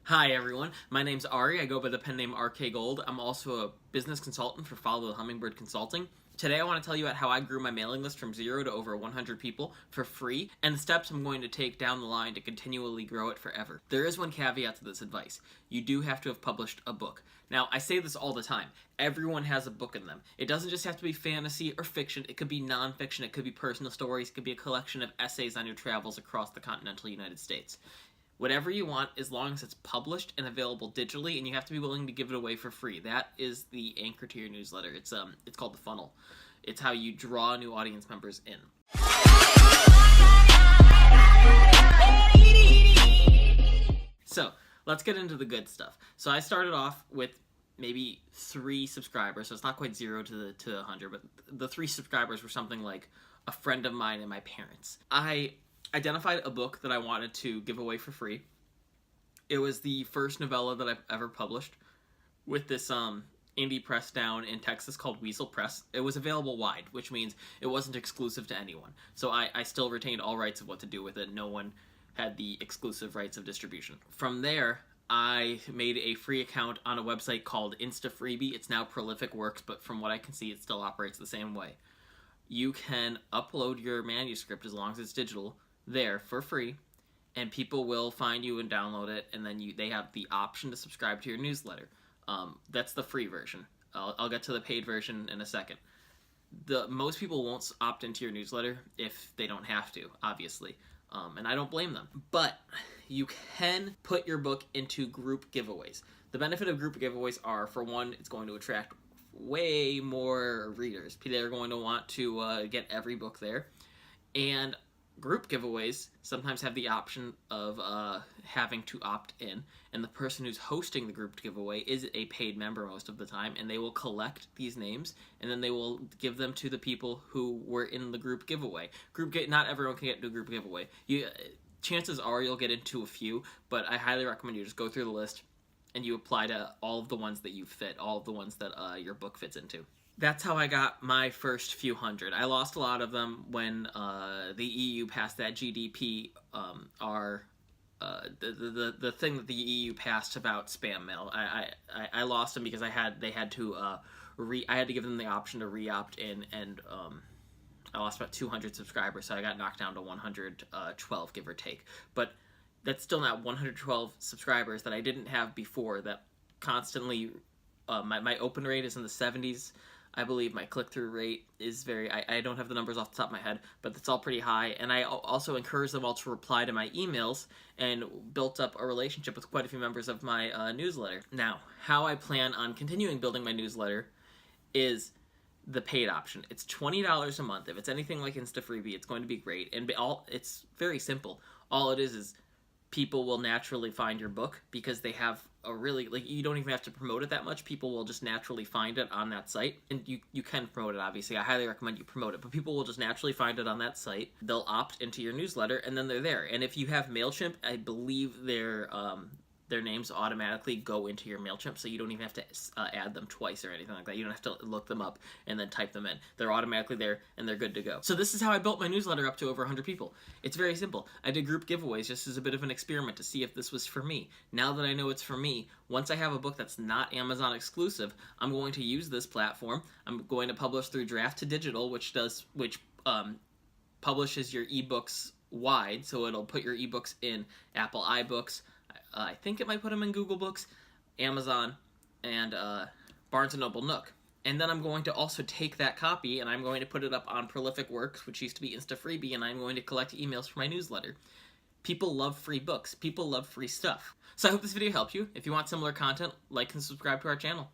Hi everyone, my name's Ari. I go by the pen name RK Gold. I'm also a business consultant for Follow the Hummingbird Consulting. Today I want to tell you about how I grew my mailing list from 0 to over 100 people for free, and the steps I'm going to take down the line to continually grow it forever. There is one caveat to this advice. You do have to have published a book. Now, I say this all the time. Everyone has a book in them. It doesn't just have to be fantasy or fiction. It could be nonfiction. It could be personal stories. It could be a collection of essays on your travels across the continental United States. Whatever you want, as long as it's published and available digitally, and you have to be willing to give it away for free. That is the anchor to your newsletter. It's called the funnel. It's how you draw new audience members in. So let's get into the good stuff. So I started off with maybe 3 subscribers, so it's not quite 0 to 100, but the 3 subscribers were something like a friend of mine and my parents. I identified a book that I wanted to give away for free. It was the first novella that I've ever published with this indie press down in Texas called Weasel Press. It was available wide, which means it wasn't exclusive to anyone. So I still retained all rights of what to do with it. No one had the exclusive rights of distribution. From there, I made a free account on a website called InstaFreebie. It's now Prolific Works, but from what I can see, it still operates the same way. You can upload your manuscript, as long as it's digital, there for free, and people will find you and download it, and then they have the option to subscribe to your newsletter. That's the free version. I'll get to the paid version in a second. Most people won't opt into your newsletter if they don't have to, obviously, and I don't blame them. But you can put your book into group giveaways. The benefit of group giveaways are, for one, it's going to attract way more readers. They're going to want to get every book there, and group giveaways sometimes have the option of having to opt in, and the person who's hosting the group giveaway is a paid member most of the time, and they will collect these names, and then they will give them to the people who were in the group giveaway. Not everyone can get into a group giveaway. Chances are you'll get into a few, but I highly recommend you just go through the list and you apply to all of the ones that you fit, all of the ones that your book fits into. That's how I got my first few hundred. I lost a lot of them when the EU passed that GDP, the thing that the EU passed about spam mail. I lost them because I had to give them the option to re-opt in, and I lost about 200 subscribers, so I got knocked down to 112, give or take. But that's still not 112 subscribers that I didn't have before. That constantly, my open rate is in the 70s. I believe my click-through rate is I don't have the numbers off the top of my head, but it's all pretty high. And I also encourage them all to reply to my emails, and built up a relationship with quite a few members of my newsletter. Now, how I plan on continuing building my newsletter is the paid option. It's $20 a month. If it's anything like InstaFreebie, it's going to be great. And it's very simple. All it is people will naturally find your book because they have you don't even have to promote it that much. People will just naturally find it on that site, and you can promote it, obviously. I highly recommend you promote it, but people will just naturally find it on that site. They'll opt into your newsletter, and then they're there. And if you have MailChimp, I believe their names automatically go into your MailChimp, so you don't even have to add them twice or anything like that. You don't have to look them up and then type them in. They're automatically there, and they're good to go. So this is how I built my newsletter up to over 100 people. It's very simple. I did group giveaways just as a bit of an experiment to see if this was for me. Now that I know it's for me, once I have a book that's not Amazon exclusive, I'm going to use this platform. I'm going to publish through Draft to Digital, which publishes your ebooks wide, so it'll put your ebooks in Apple iBooks. I think it might put them in Google Books, Amazon, and Barnes & Noble Nook. And then I'm going to also take that copy, and I'm going to put it up on Prolific Works, which used to be InstaFreebie, and I'm going to collect emails for my newsletter. People love free books. People love free stuff. So I hope this video helped you. If you want similar content, like and subscribe to our channel.